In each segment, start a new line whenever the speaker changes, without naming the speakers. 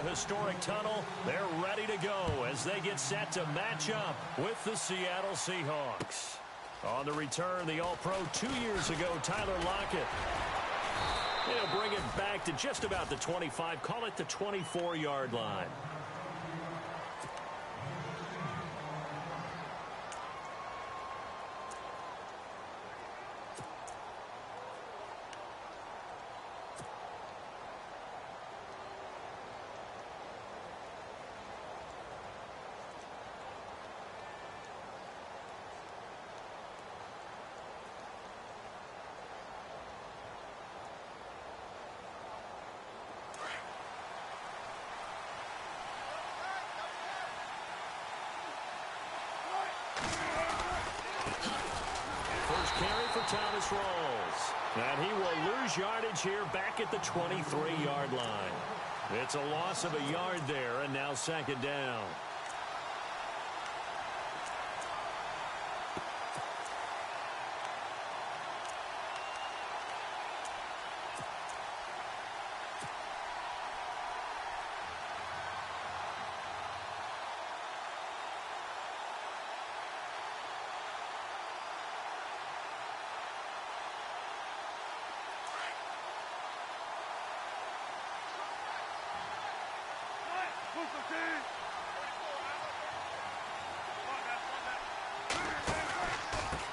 the historic tunnel. They're ready to go as they get set to match up with the Seattle Seahawks. On the return, the All-Pro 2 years ago, Tyler Lockett. He'll bring it back to just about the 25, call it the 24-yard line. Carry for Thomas Rawls. And he will lose yardage here back at the 23-yard line. It's a loss of a yard there, and now second down.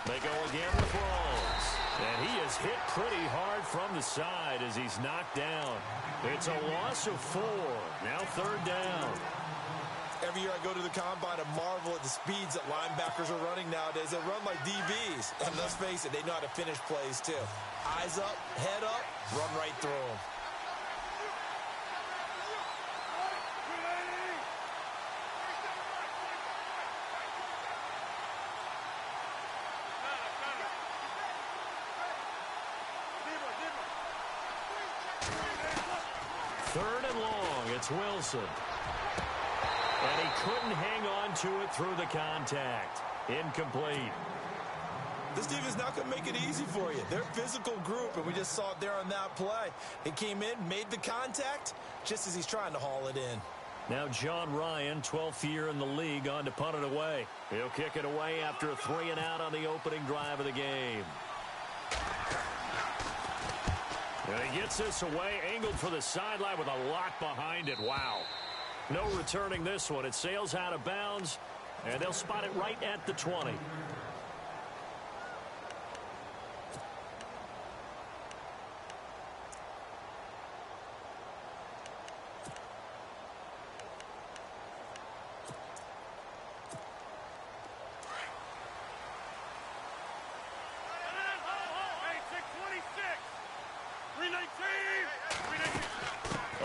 They go again with Rawls. And he is hit pretty hard from the side as he's knocked down. It's a loss of 4. Now third down.
Every year I go to the combine and marvel at the speeds that linebackers are running nowadays. They run like DBs. And let's face it, they know how to finish plays too. Eyes up, head up, run right through them.
Third and long, it's Wilson. And he couldn't hang on to it through the contact. Incomplete.
This team is not going to make it easy for you. They're a physical group, and we just saw it there on that play. It came in, made the contact, just as he's trying to haul it in.
Now John Ryan, 12th year in the league, on to punt it away. He'll kick it away after a 3-and-out on the opening drive of the game. And he gets this away, angled for the sideline with a lot behind it. Wow. No returning this one. It sails out of bounds, and they'll spot it right at the 20.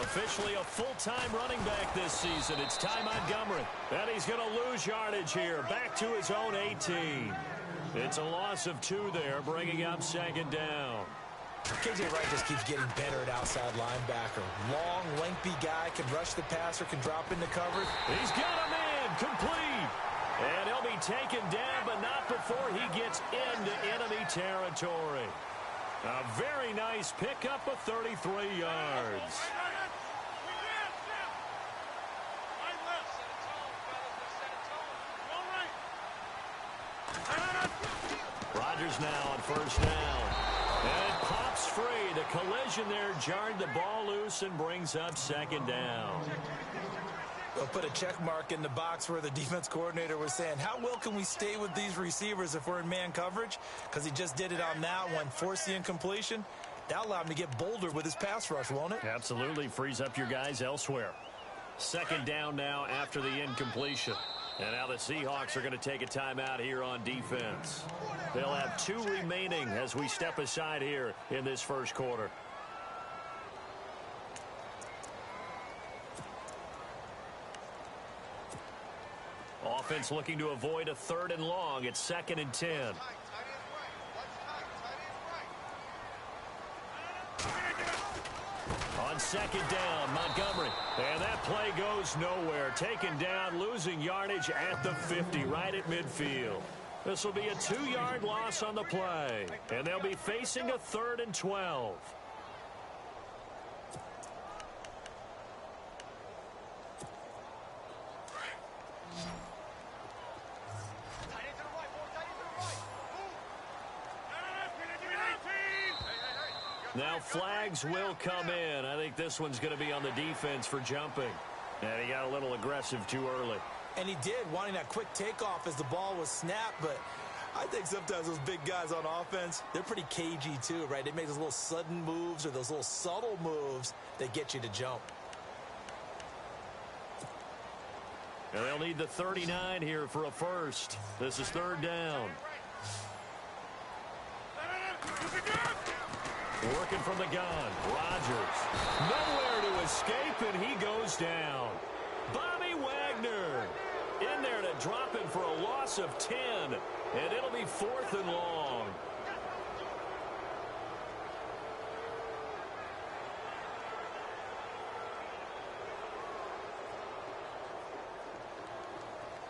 Officially a full-time running back this season. It's Ty Montgomery. And he's going to lose yardage here. Back to his own 18. It's a loss of 2 there, bringing up second down.
KJ Wright just keeps getting better at outside linebacker. Long, lengthy guy, can rush the passer, can drop into coverage.
He's got a man, complete. And he'll be taken down, but not before he gets into enemy territory. A very nice pickup of 33 yards. Rodgers now on first down. And it pops free. The collision there jarred the ball loose and brings up second down.
They'll put a check mark in the box where the defense coordinator was saying, how well can we stay with these receivers if we're in man coverage? Because he just did it on that one, forced the incompletion. That'll allow him to get bolder with his pass rush, won't it?
Absolutely. Frees up your guys elsewhere. Second down now after the incompletion. And now the Seahawks are going to take a timeout here on defense. They'll have 2 remaining as we step aside here in this first quarter. Offense looking to avoid a 3rd and long. It's 2nd and 10. On second down, Montgomery. And that play goes nowhere. Taken down, losing yardage at the 50, right at midfield. This will be a 2-yard loss on the play. And they'll be facing a 3rd and 12. Now flags will come in. I think this one's going to be on the defense for jumping. And he got a little aggressive too early.
And he did, wanting that quick takeoff as the ball was snapped. But I think sometimes those big guys on offense, they're pretty cagey too, right? They make those little sudden moves or those little subtle moves that get you to jump.
And they'll need the 39 here for a first. This is third down. Working from the gun, Rodgers. Nowhere to escape, and he goes down. Bobby Wagner in there to drop him for a loss of 10, and it'll be 4th and long.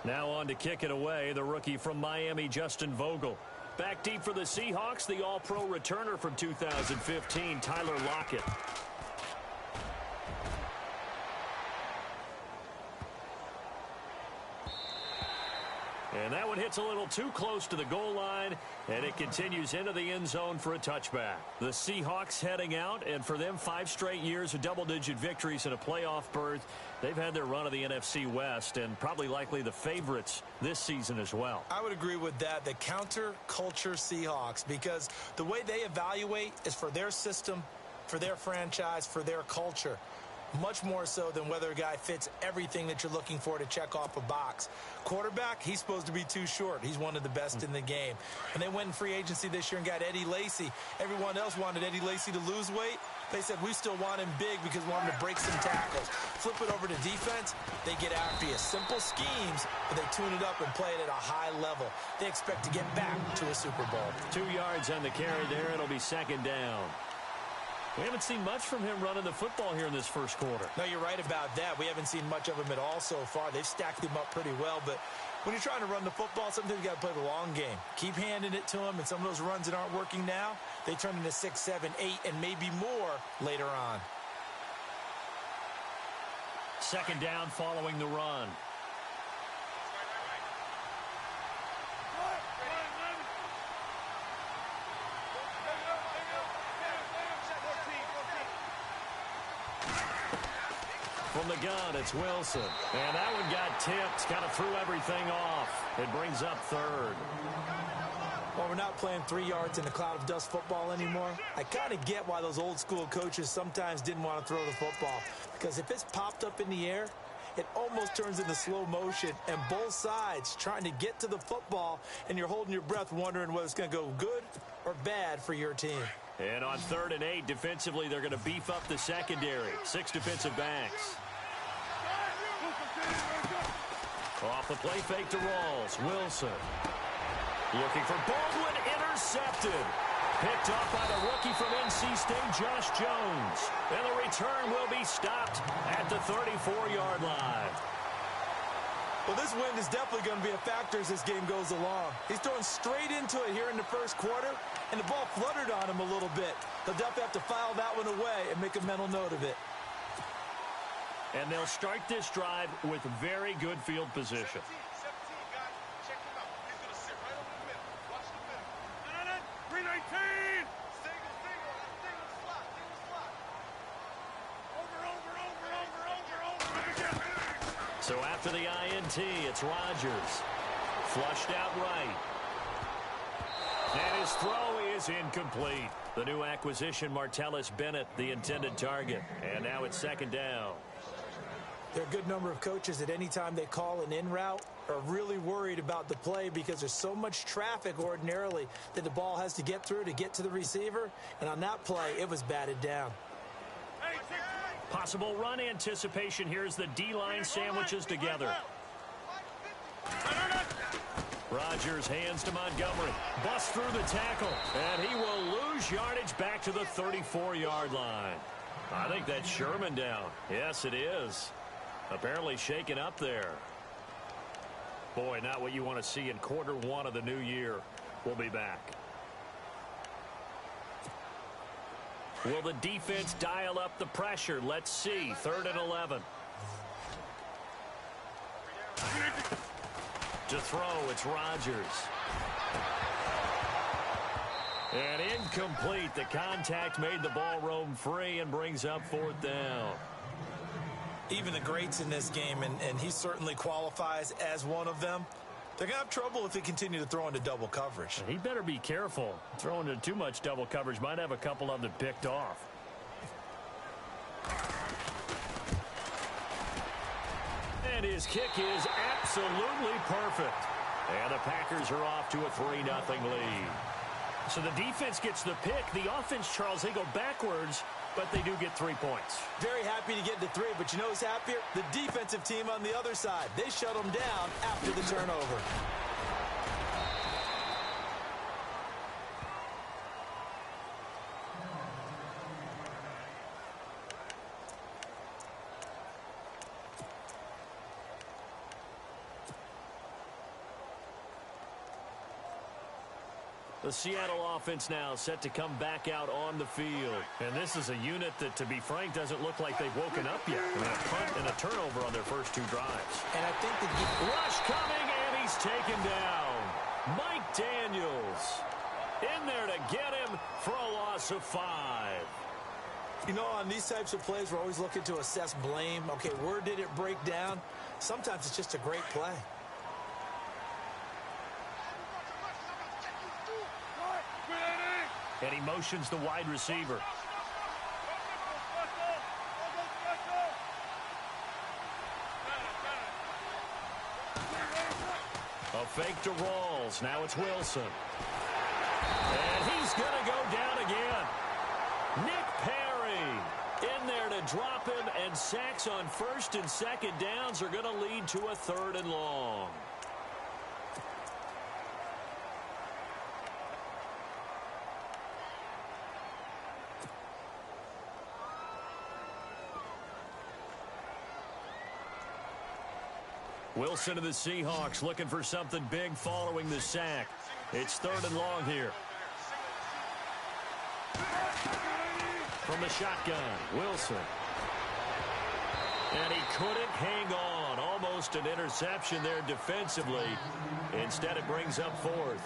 Now on to kick it away, the rookie from Miami, Justin Vogel. Back deep for the Seahawks, the All-Pro returner from 2015, Tyler Lockett. And that one hits a little too close to the goal line, and it continues into the end zone for a touchback. The Seahawks heading out, and for them, 5 straight years of double-digit victories and a playoff berth. They've had their run of the NFC West and probably likely the favorites this season as well.
I would agree with that, the counter-culture Seahawks, because the way they evaluate is for their system, for their franchise, for their culture. Much more so than whether a guy fits everything that you're looking for to check off a box. Quarterback, he's supposed to be too short. He's one of the best in the game. When they went in free agency this year and got Eddie Lacy, everyone else wanted Eddie Lacy to lose weight. They said, we still want him big because we want him to break some tackles. Flip it over to defense, they get after you. Simple schemes, but they tune it up and play it at a high level. They expect to get back to a Super Bowl.
2 yards on the carry there. It'll be 2nd down. We haven't seen much from him running the football here in this first quarter.
No, you're right about that. We haven't seen much of him at all so far. They've stacked him up pretty well, but when you're trying to run the football, sometimes you got to play the long game. Keep handing it to him, and some of those runs that aren't working now, they turn into 6, 7, 8, and maybe more later on.
2nd down following the run. From the gun, it's Wilson. And that one got tipped, kind of threw everything off. It brings up 3rd.
Well, we're not playing 3 yards in a cloud of dust football anymore. I kind of get why those old school coaches sometimes didn't want to throw the football. Because if it's popped up in the air, it almost turns into slow motion. And both sides trying to get to the football, and you're holding your breath wondering whether it's going to go good or bad for your team.
And on 3rd and 8, defensively, they're going to beef up the secondary. 6 defensive backs. Off the play fake to Rawls. Wilson. Looking for Baldwin. Intercepted. Picked off by the rookie from NC State, Josh Jones. And the return will be stopped at the 34-yard line.
Well, this wind is definitely going to be a factor as this game goes along. He's throwing straight into it here in the first quarter, and the ball fluttered on him a little bit. They'll definitely have to file that one away and make a mental note of it.
And they'll start this drive with very good field position.
17, guys. Check him out. He's going to sit right over the middle. Watch the middle. 319. Single slot. Over.
So after the INT, it's Rodgers. Flushed out right. And his throw is incomplete. The new acquisition, Martellus Bennett, the intended target. And now it's 2nd down.
There are a good number of coaches at any time they call an in route are really worried about the play because there's so much traffic ordinarily that the ball has to get through to get to the receiver. And on that play, it was batted down.
Possible run anticipation. Here's the D-line sandwiches together. Rodgers hands to Montgomery. Busts through the tackle. And he will lose yardage back to the 34-yard line. I think that's Sherman down. Yes, it is. Apparently shaken up there. Boy, not what you want to see in quarter 1 of the new year. We'll be back. Will the defense dial up the pressure? Let's see. 3rd and 11. To throw, it's Rodgers. And incomplete. The contact made the ball roam free and brings up 4th down.
Even the greats in this game, and he certainly qualifies as one of them, they're going to have trouble if they continue to throw into double coverage.
He better be careful. Throwing into too much double coverage might have a couple of them picked off. And his kick is absolutely perfect. And the Packers are off to a 3-0 lead. So the defense gets the pick. The offense, Charles, they go backwards, but they do get 3 points.
Very happy to get to 3, but you know who's happier? The defensive team on the other side. They shut them down after the turnover.
The Seattle offense now set to come back out on the field. And this is a unit that, to be frank, doesn't look like they've woken up yet. I mean, a punt and a turnover on their first 2 drives.
And I think the
rush coming, and he's taken down. Mike Daniels in there to get him for a loss of 5.
You know, on these types of plays, we're always looking to assess blame. Okay, where did it break down? Sometimes it's just a great play.
And he motions the wide receiver. A fake to Rawls. Now it's Wilson. And he's going to go down again. Nick Perry in there to drop him, and sacks on 1st and 2nd downs are going to lead to a 3rd and long. Wilson of the Seahawks looking for something big following the sack. It's 3rd and long here. From the shotgun, Wilson. And he couldn't hang on. Almost an interception there defensively. Instead, it brings up 4th.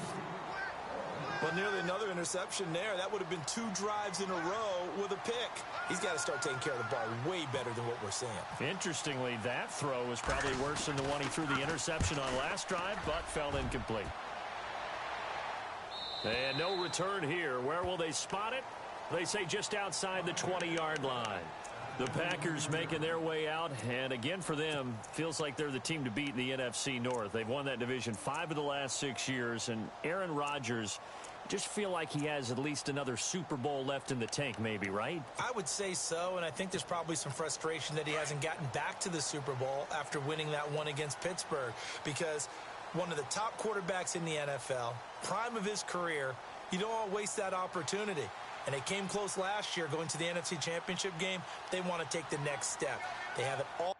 Well, nearly another interception there. That would have been 2 drives in a row with a pick. He's got to start taking care of the ball way better than what we're seeing.
Interestingly, that throw was probably worse than the one he threw the interception on last drive, but fell incomplete. And no return here. Where will they spot it? They say just outside the 20-yard line. The Packers making their way out, and again for them, feels like they're the team to beat in the NFC North. They've won that division 5 of the last 6 years, and Aaron Rodgers just feel like he has at least another Super Bowl left in the tank, maybe, right?
I would say so, and I think there's probably some frustration that he hasn't gotten back to the Super Bowl after winning that one against Pittsburgh, because one of the top quarterbacks in the NFL, prime of his career, you don't want to waste that opportunity. And they came close last year going to the NFC Championship game. They want to take the next step. They have it all.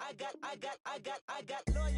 I got loyalty.